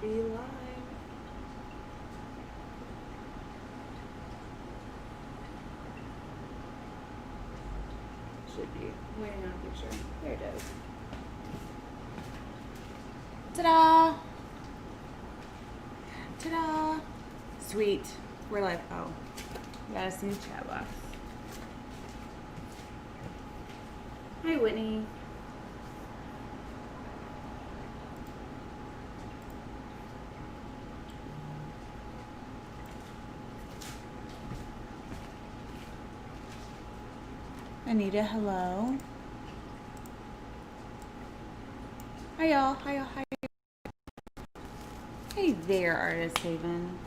be live. Should be waiting on a picture. There it is. Ta-da! Ta-da! Sweet. We're like, oh, we got us a new chat box. Hi, Whitney. Anita, hello. Hi, y'all. Hi, y'all. Hi. Hey there, Artist Haven.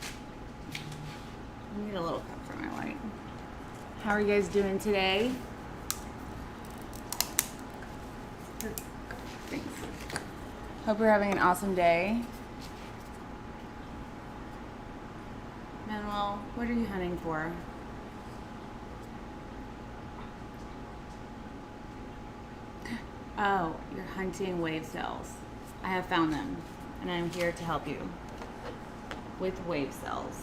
I need a little cup for my white. How are you guys doing today? Thanks. Hope you're having an awesome day. Manuel, what are you hunting for? Oh, you're hunting wave cells. I have found them, and I'm here to help you with wave cells.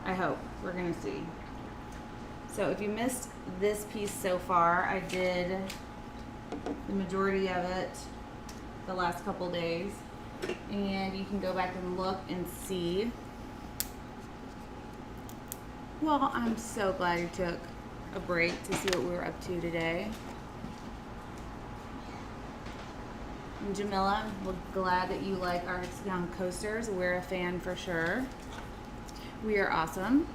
I hope. We're gonna see. So if you missed this piece so far, I did the majority of it the last couple days, and you can go back and look and see. Well, I'm so glad you took a break to see what we were up to today. And Jamila, we're glad that you like our hexagon coasters. We're a fan for sure. We are awesome.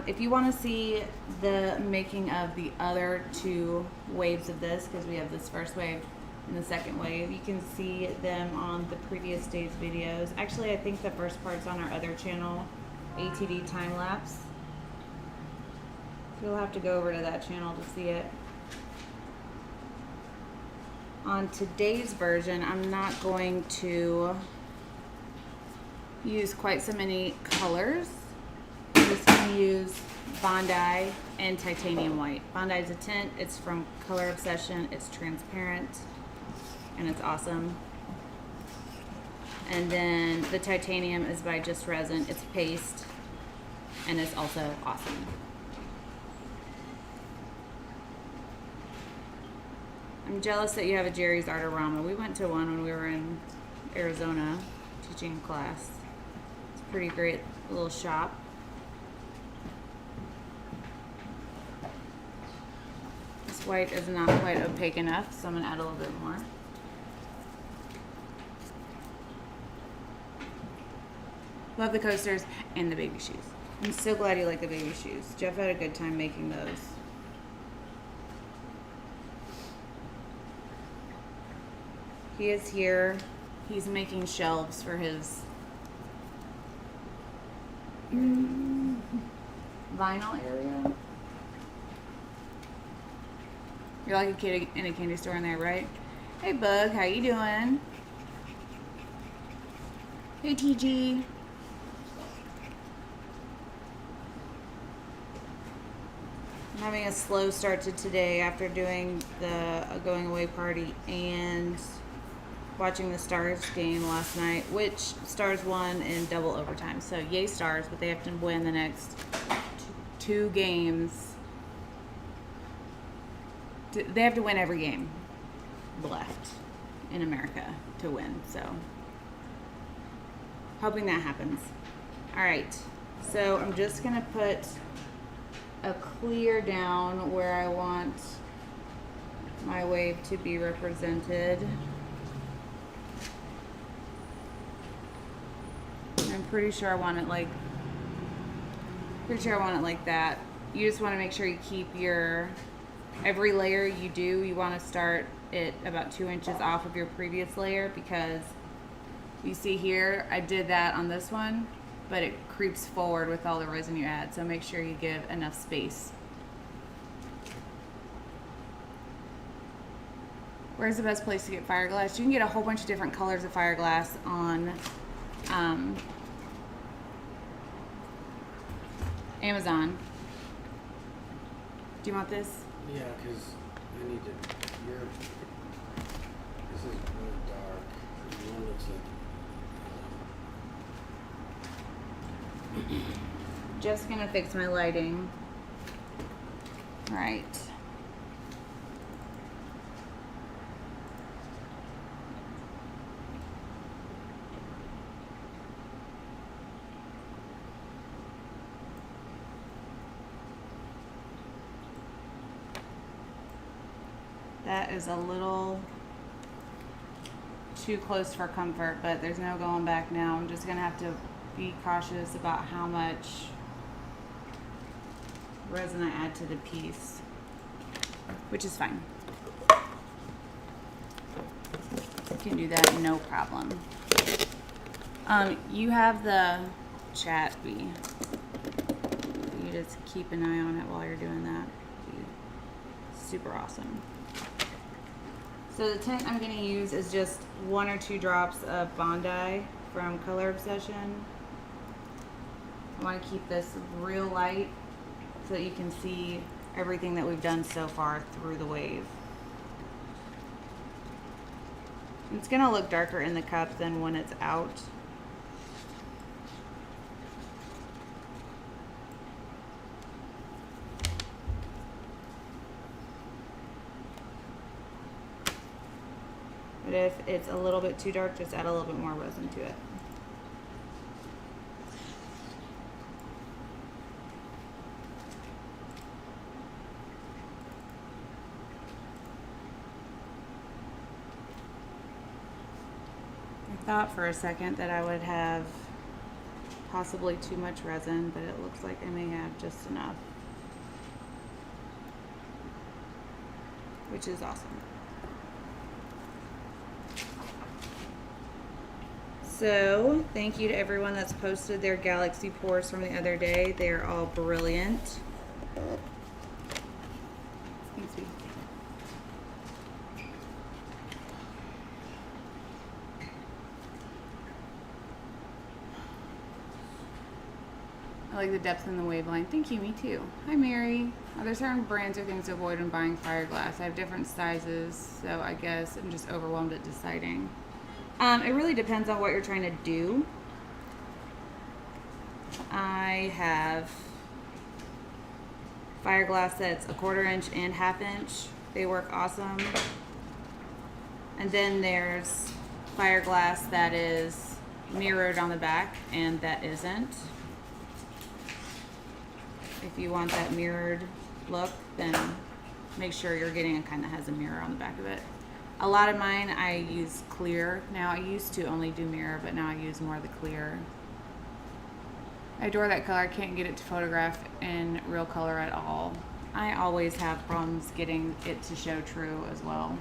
If you want to see the making of the other two waves of this, because we have this first wave and the second wave, you can see them on the previous day's videos. Actually, I think the first part's on our other channel, ATD Time Lapse. So you'll have to go over to that channel to see it. On today's version, I'm not going to use quite so many colors. I'm just going to use Bondi and titanium white. Bondi is a tint. It's from Color Obsession. It's transparent and it's awesome. And then the titanium is by Just Resin. It's paste and it's also awesome. I'm jealous that you have a Jerry's Artorama. We went to one when we were in Arizona teaching a class. It's a pretty great little shop. This white is not quite opaque enough, so I'm going to add a little bit more. Love the coasters and the baby shoes. I'm so glad you like the baby shoes. Jeff had a good time making those. He is here. He's making shelves for his vinyl area. You're like a kid in a candy store in there, right? Hey, Bug, how you doing? Hey, TG. I'm having a slow start to today after doing the going away party and watching the Stars game last night, which Stars won in double overtime. So yay Stars, but they have to win the next two games. They have to win every game left in America to win. So hoping that happens. All right, so I'm just gonna put a clear down where I want my wave to be represented. I'm pretty sure I want it like that. You just want to make sure you keep your every layer you do, you want to start it about 2 inches off of your previous layer, because you see here I did that on this one, but it creeps forward with all the resin you add, so make sure you give enough space. Where's the best place to get fiberglass? You can get a whole bunch of different colors of fiberglass on Amazon. Do you want this? Yeah, because I need to. This is really dark. One looks like Just gonna fix my lighting. All right. That is a little too close for comfort, but there's no going back now. I'm just gonna have to be cautious about how much resin I add to the piece, which is fine. I can do that, no problem. You have the chat be. You just keep an eye on it while you're doing that. Be super awesome. So the tint I'm going to use is just 1 or 2 drops of Bondi from Color Obsession. I want to keep this real light so that you can see everything that we've done so far through the wave. It's going to look darker in the cup than when it's out. But if it's a little bit too dark, just add a little bit more resin to it. I thought for a second that I would have possibly too much resin, but it looks like I may have just enough, which is awesome. So, thank you to everyone that's posted their galaxy pours from the other day. They're all brilliant. Thanks, sweetie. I like the depth in the waveline. Thank you, me too. Hi, Mary. There's certain brands or things to avoid when buying Fireglass. I have different sizes, so I guess I'm just overwhelmed at deciding. It really depends on what you're trying to do. I have Fireglass that's 1/4 inch and 1/2 inch. They work awesome. And then there's Fireglass that is mirrored on the back and that isn't. If you want that mirrored look, then make sure you're getting a kind that has a mirror on the back of it. A lot of mine I use clear. Now I used to only do mirror, but now I use more of the clear. I adore that color. I can't get it to photograph in real color at all. I always have problems getting it to show true as well.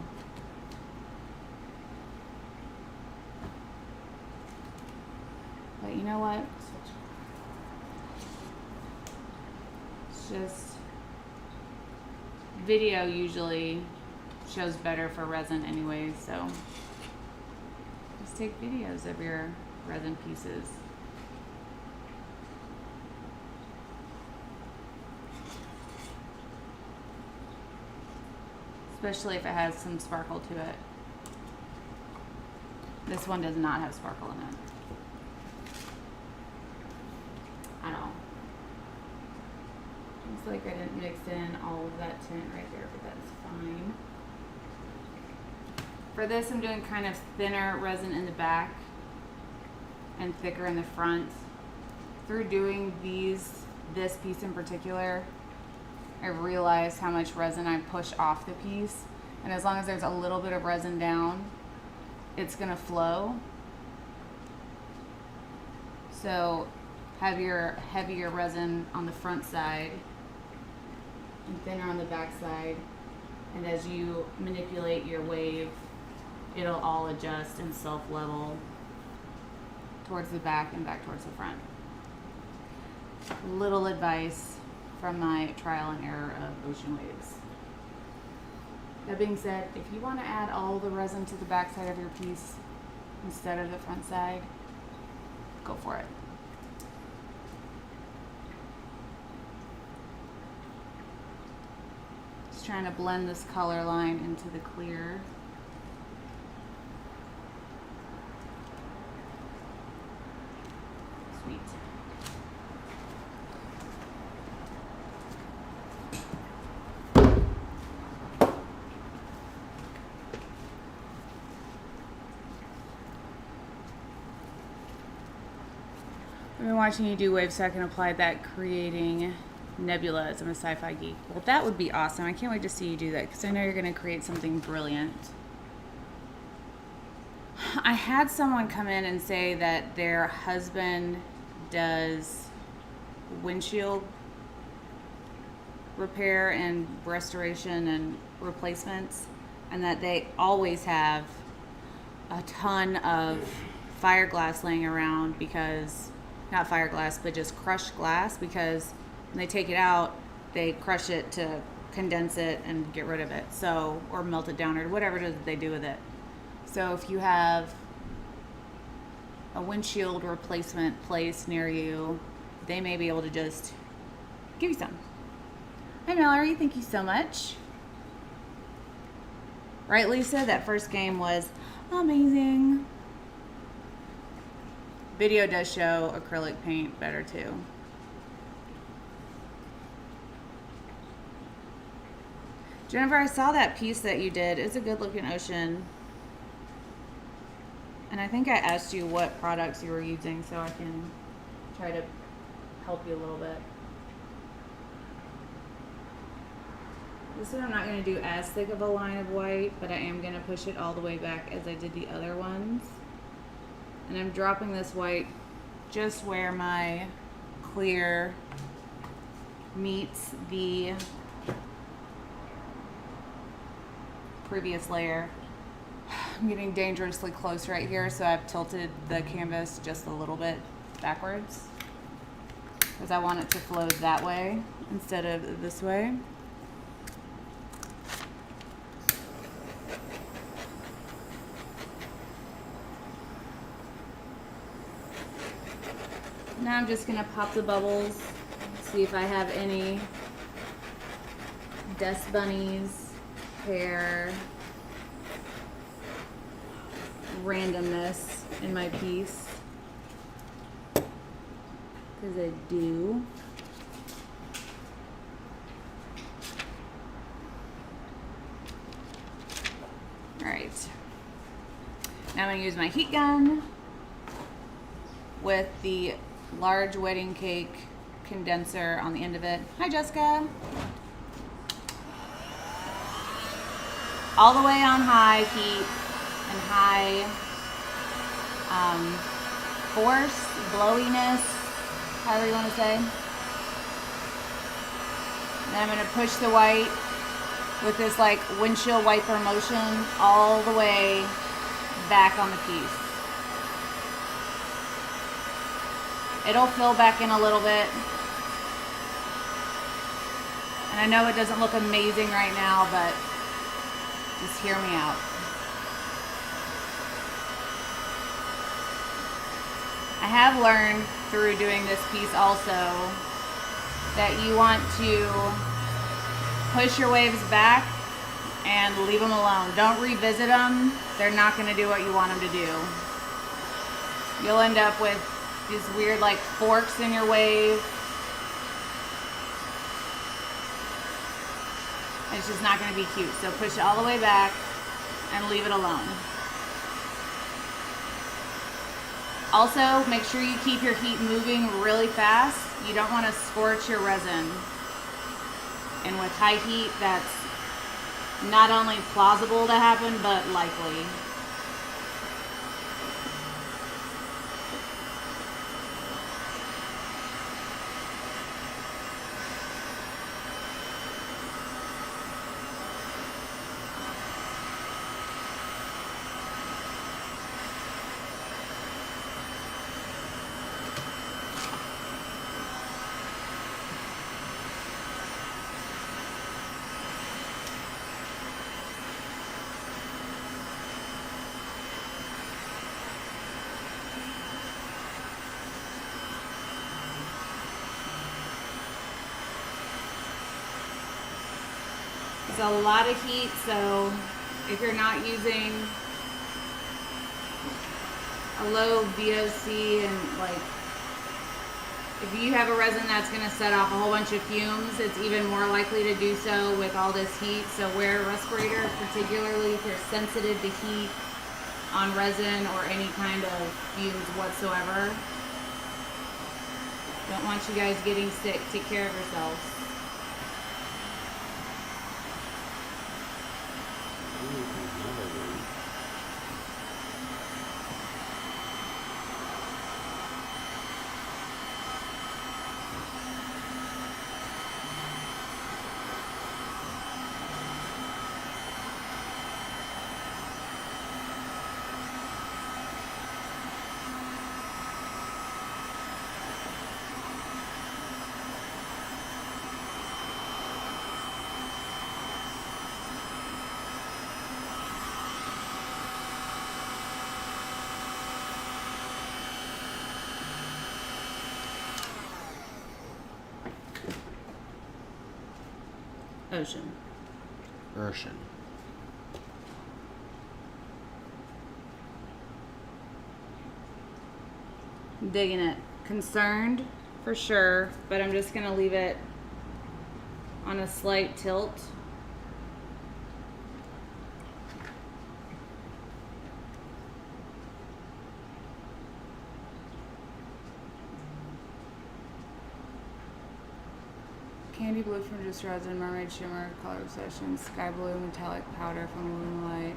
But you know what? It's just video usually shows better for resin anyways, so just take videos of your resin pieces. Especially if it has some sparkle to it. This one does not have sparkle in it at all. Looks like I didn't mix in all of that tint right there, but that's fine. For this, I'm doing kind of thinner resin in the back and thicker in the front. Through doing this piece in particular, I realized how much resin I push off the piece. And as long as there's a little bit of resin down, it's gonna flow. So have your heavier resin on the front side and thinner on the back side. And as you manipulate your wave, it'll all adjust and self-level towards the back and back towards the front. Little advice from my trial and error of ocean waves. That being said, if you want to add all the resin to the back side of your piece instead of the front side, go for it. Just trying to blend this color line into the clear. I've been watching you do waves so I can apply that creating nebulas. I'm a sci-fi geek. Well, that would be awesome. I can't wait to see you do that because I know you're going to create something brilliant. I had someone come in and say that their husband does windshield repair and restoration and replacements, and that they always have a ton of fiberglass laying around because, not fiberglass, but just crushed glass, because when they take it out, they crush it to condense it and get rid of it. So, or melt it down or whatever it is that they do with it. So if you have a windshield replacement place near you, they may be able to just give you some. Hi Mallory, thank you so much. Right, Lisa? That first game was amazing. Video does show acrylic paint better too. Jennifer, I saw that piece that you did. It's a good looking ocean. And I think I asked you what products you were using so I can try to help you a little bit. This one I'm not going to do as thick of a line of white, but I am going to push it all the way back as I did the other ones. And I'm dropping this white just where my clear meets the previous layer. I'm getting dangerously close right here, so I've tilted the canvas just a little bit backwards because I want it to flow that way instead of this way. Now I'm just going to pop the bubbles, see if I have any dust bunnies, hair, randomness in my piece, because I do. Alright, now I'm going to use my heat gun with the large wedding cake condenser on the end of it. Hi Jessica. All the way on high heat and high force, blowiness, however you want to say. Then I'm going to push the white with this like windshield wiper motion all the way back on the piece. It'll fill back in a little bit. And I know it doesn't look amazing right now, but just hear me out. I have learned through doing this piece also that you want to push your waves back and leave them alone. Don't revisit them. They're not going to do what you want them to do. You'll end up with these weird like forks in your wave. It's just not going to be cute. So push it all the way back and leave it alone. Also, make sure you keep your heat moving really fast. You don't want to scorch your resin. And with high heat, that's not only plausible to happen, but likely. It's a lot of heat, so if you're not using a low VOC and like if you have a resin that's going to set off a whole bunch of fumes, it's even more likely to do so with all this heat. So wear a respirator, particularly if you're sensitive to heat on resin or any kind of fumes whatsoever. Don't want you guys getting sick. Take care of yourselves. Ocean. Digging it. Concerned for sure, but I'm just gonna leave it on a slight tilt. Candy blue from Just Resin, mermaid shimmer, color obsession, sky blue metallic powder from Moonlight,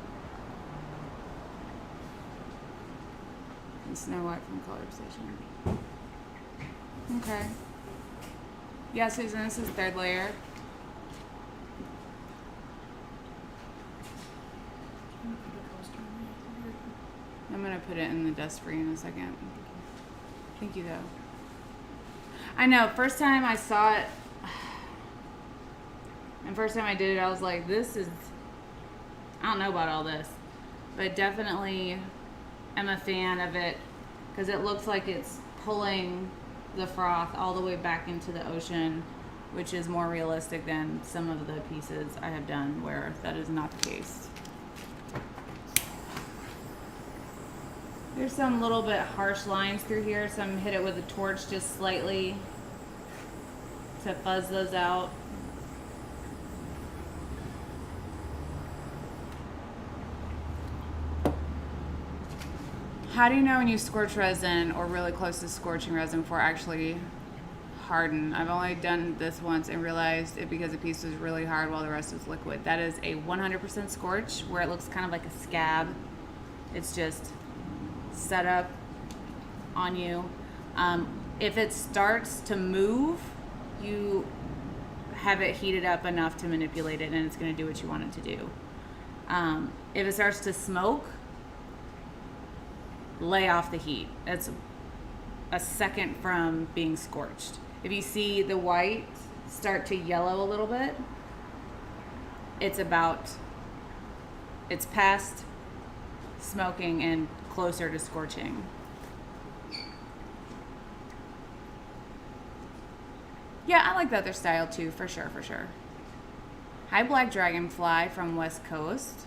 and Snow White from Color Obsession. Okay. Yeah, Susan, this is third layer. I'm gonna put it in the dust free in a second. Thank you though. I know, first time I saw it, and first time I did it, I was like, this is, I don't know about all this, but definitely am a fan of it because it looks like it's pulling the froth all the way back into the ocean, which is more realistic than some of the pieces I have done where that is not the case. There's some little bit harsh lines through here, so I'm gonna hit it with a torch just slightly to fuzz those out. How do you know when you scorch resin or really close to scorching resin before actually harden? I've only done this once and realized it because the piece was really hard while the rest was liquid. That is a 100% scorch where it looks kind of like a scab. It's just set up on you. If it starts to move, you have it heated up enough to manipulate it and it's going to do what you want it to do. If it starts to smoke, lay off the heat. It's a second from being scorched. If you see the white start to yellow a little bit, it's past smoking and closer to scorching. Yeah, I like the other style too, for sure, for sure. Hi, Black Dragonfly from West Coast.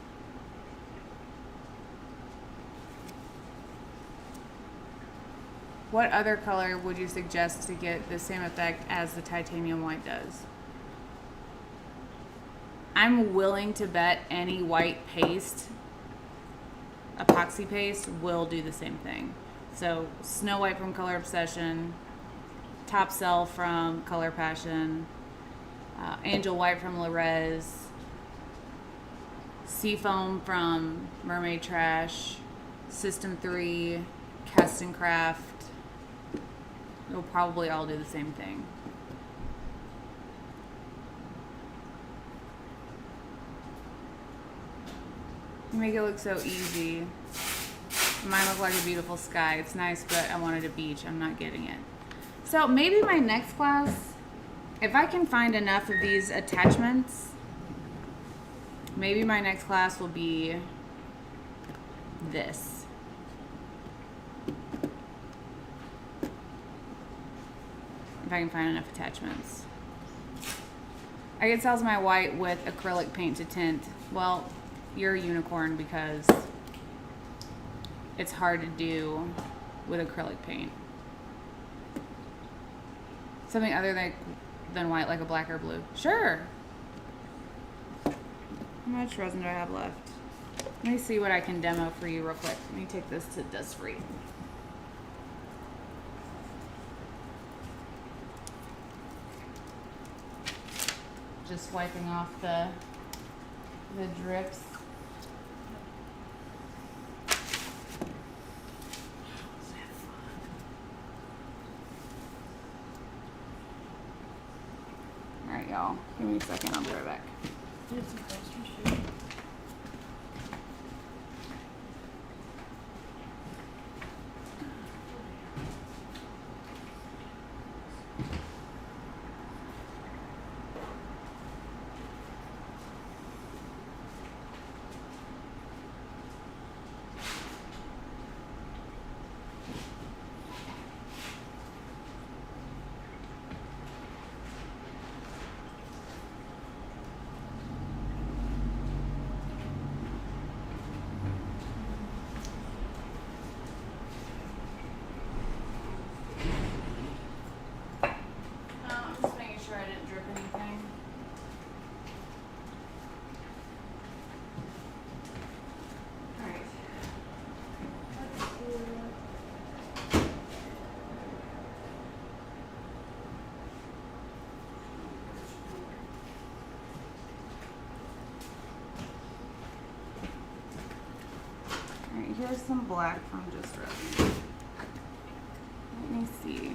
What other color would you suggest to get the same effect as the titanium white does? I'm willing to bet any white paste, epoxy paste, will do the same thing. So Snow White from Color Obsession, Top Cell from Color Passion, Angel White from Lorez, Seafoam from Mermaid Trash, System 3, Cast and Craft. It'll probably all do the same thing. You make it look so easy. Mine look like a beautiful sky. It's nice, but I wanted a beach. I'm not getting it. So maybe my next class, if I can find enough of these attachments, maybe my next class will be this. If I can find enough attachments. I could sell my white with acrylic paint to tint. Well, you're a unicorn because it's hard to do with acrylic paint. Something other than white, like a black or blue. Sure. How much resin do I have left? Let me see what I can demo for you real quick. Let me take this to dust free. just wiping off the drips. All right, y'all. Give me a second. I'll be right back. Here's some black from Just Resin. Let me see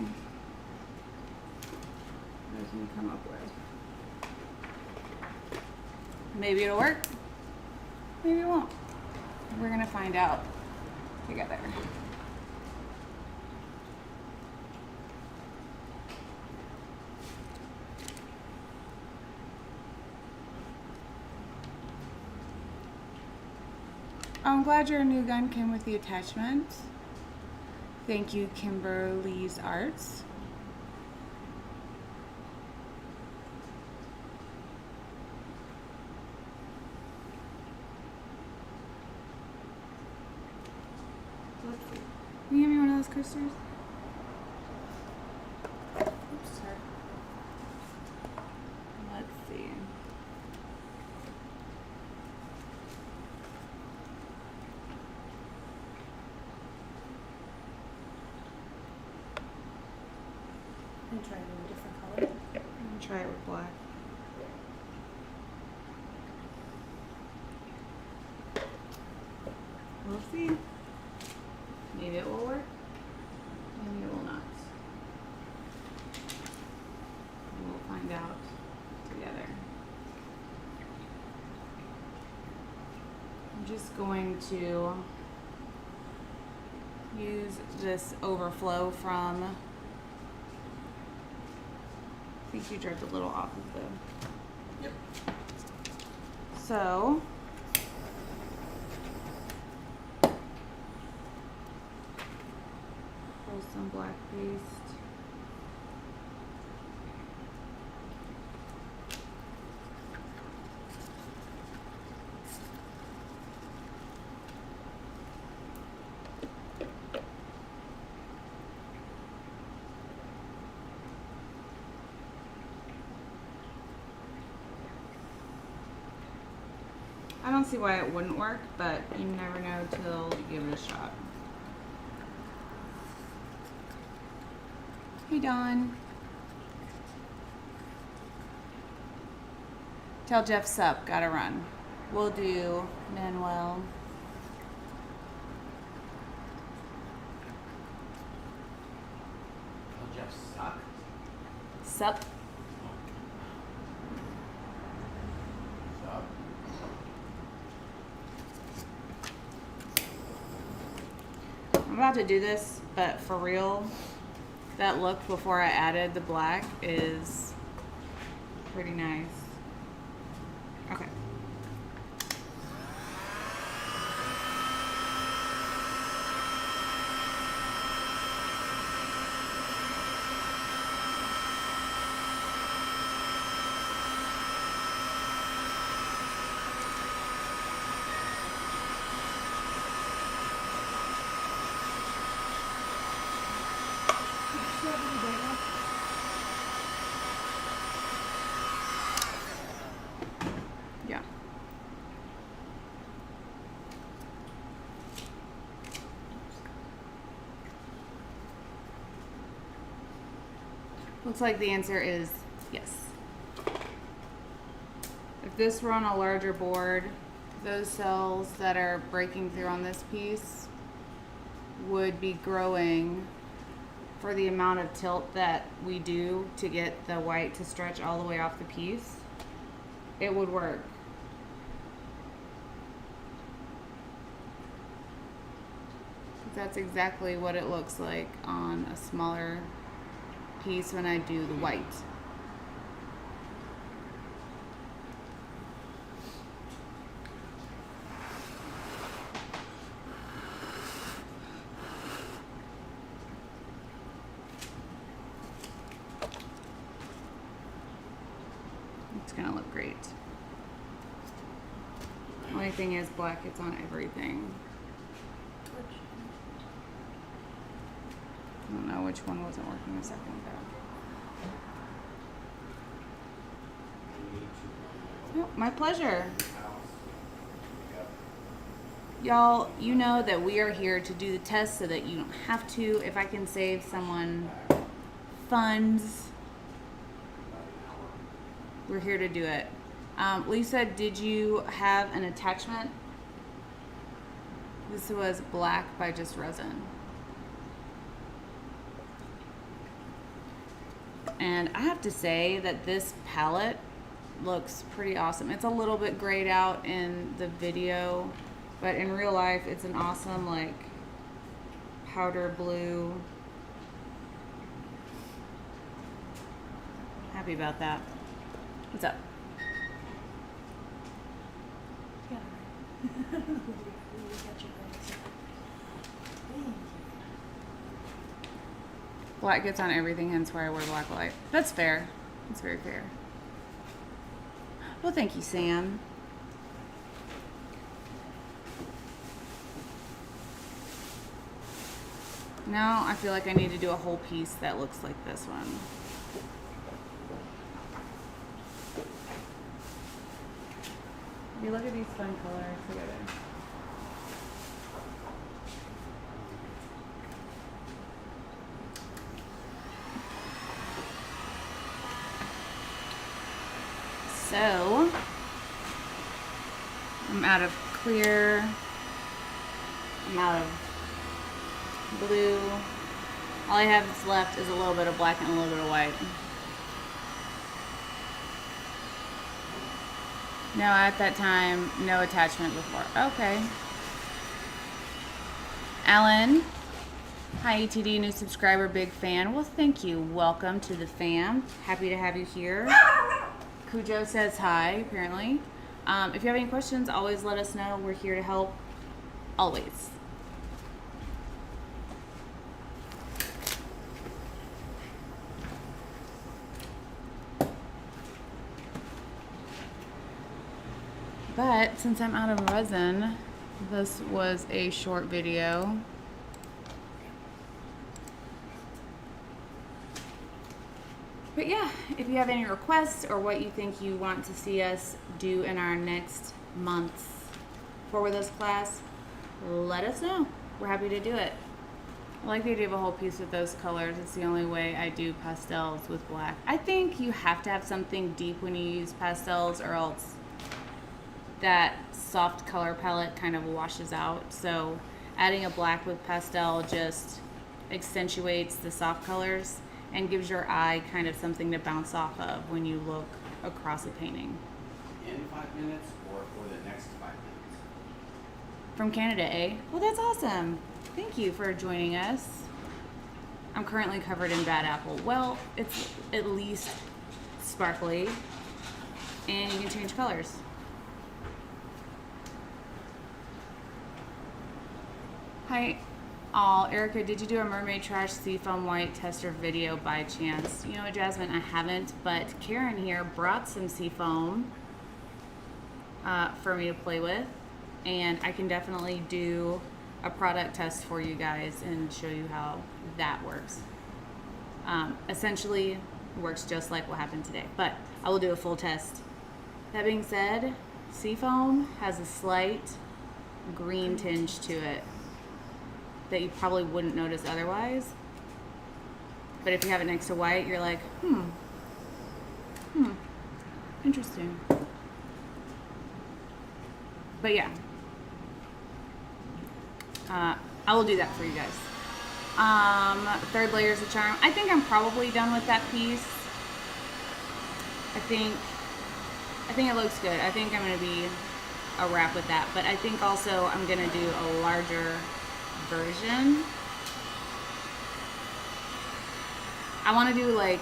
what I can come up with. Maybe it'll work. Maybe it won't. We're gonna find out together. I'm glad your new gun came with the attachment. Thank you, Kimberly's Arts. Let's see. Can you give me one of those coasters? Oops, sorry. Let's see. Try it in a different color. I'm gonna try it with black. We'll see. Maybe it will work. Maybe it will not. We'll find out together. I'm just going to use this overflow from, I think you dripped a little off of the. Yep. So pull some black paste. I don't see why it wouldn't work, but you never know till you give it a shot. Hey, Dawn. Tell Jeff sup, gotta run. We'll do Manuel. Tell Jeff suck. Sup. Suck. I'm about to do this, but for real, that look before I added the black is pretty nice. Okay. Yeah. Looks like the answer is yes. if this were on a larger board, those cells that are breaking through on this piece would be growing for the amount of tilt that we do to get the white to stretch all the way off the piece. It would work. That's exactly what it looks like on a smaller piece when I do the white. It's gonna look great. Only thing is black gets on everything. I don't know which one wasn't working a second ago. Oh, my pleasure. Y'all, you know that we are here to do the test so that you don't have to. If I can save someone funds, we're here to do it. Lisa, did you have an attachment? This was black by just resin. And I have to say that this palette looks pretty awesome. It's a little bit grayed out in the video, but in real life it's an awesome like powder blue. Happy about that. What's up? Yeah. Black gets on everything, hence why I wear black light. That's fair. That's very fair. Well, thank you, Sam. Now I feel like I need to do a whole piece that looks like this one. You look at these fun colors together. So, I'm out of clear, I'm out of blue. All I have that's left is a little bit of black and a little bit of white. No, at that time, no attachment before. Okay. Alan, hi ETD, new subscriber, big fan. Well, thank you. Welcome to the fam. Happy to have you here. Cujo says hi, apparently. If you have any questions, always let us know. We're here to help. Always. But since I'm out of resin, this was a short video. But yeah, if you have any requests or what you think you want to see us do in our next month's For With Us class, let us know. We're happy to do it. I like the idea of a whole piece with those colors. It's the only way I do pastels with black. I think you have to have something deep when you use pastels, or else that soft color palette kind of washes out. So adding a black with pastel just accentuates the soft colors and gives your eye kind of something to bounce off of when you look across a painting. In 5 minutes or for the next 5 minutes? From Canada, eh? Well, that's awesome. Thank you for joining us. I'm currently covered in bad apple. Well, it's at least sparkly, and you can change colors. Hi, all. Erica, did you do a Mermaid Trash Seafoam White tester video by chance? You know what, Jasmine, I haven't, but Karen here brought some seafoam for me to play with, and I can definitely do a product test for you guys and show you how that works. Essentially, it works just like what happened today, but I will do a full test. That being said, seafoam has a slight green tinge to it that you probably wouldn't notice otherwise. But if you have it next to white, you're like, interesting. But yeah. I will do that for you guys. Third layers of charm. I think I'm probably done with that piece. I think it looks good. I think I'm gonna be a wrap with that. But I think also I'm gonna do a larger version. I want to do like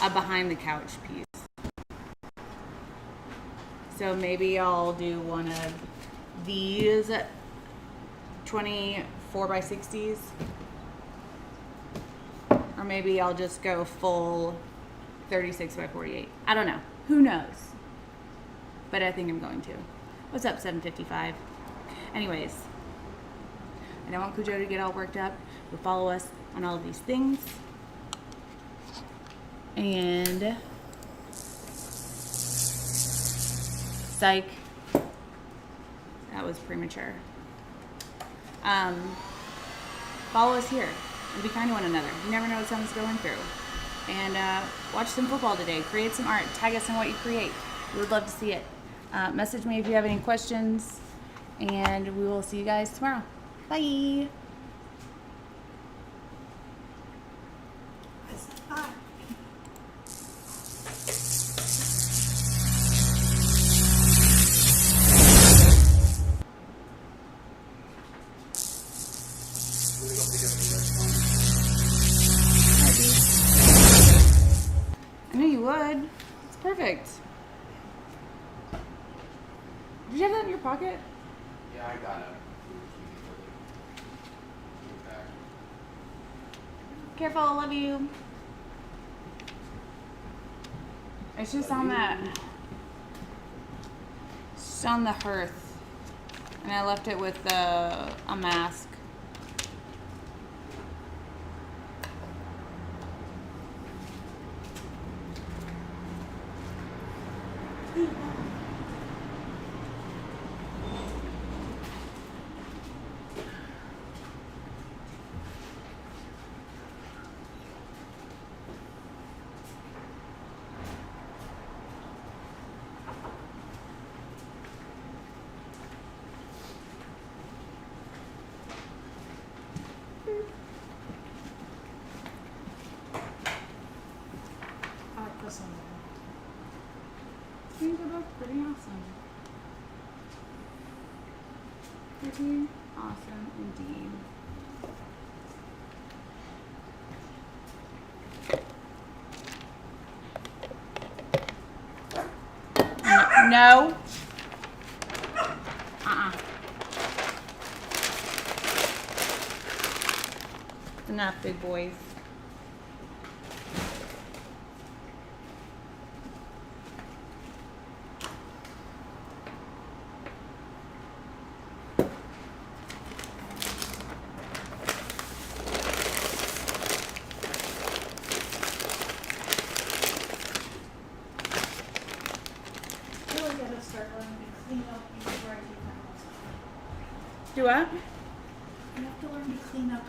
a behind the couch piece. So maybe I'll do one of these 24 by 60s. Or maybe I'll just go full 36 by 48. I don't know. Who knows? But I think I'm going to. What's up, 755? Anyways, I don't want Cujo to get all worked up. But follow us on all of these things. And psych. That was premature. Follow us here and be kind to one another. You never know what someone's going through. And watch some football today. Create some art. Tag us in what you create. We would love to see it. Message me if you have any questions. And we will see you guys tomorrow. Bye. Bye. I knew you would. It's perfect. Did you have that in your pocket? Yeah, I got it. Careful, I love you. It's just on that. It's just on the hearth. And I left it with a mask. I like this one. I think they're both pretty awesome. Pretty awesome indeed. No. Enough, big boys. I really gotta start learning to clean up before I take my clothes off. Do what? You have to learn to clean up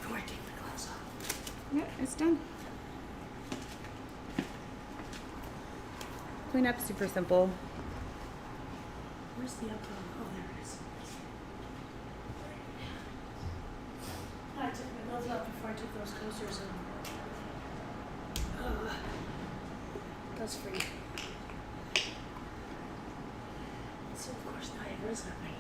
before I take my clothes off. Yep, it's done. Clean up super simple. Where's the upload? Oh, there it is. I took my clothes off before I took those coasters in. That's free. So of course Niagara's not me.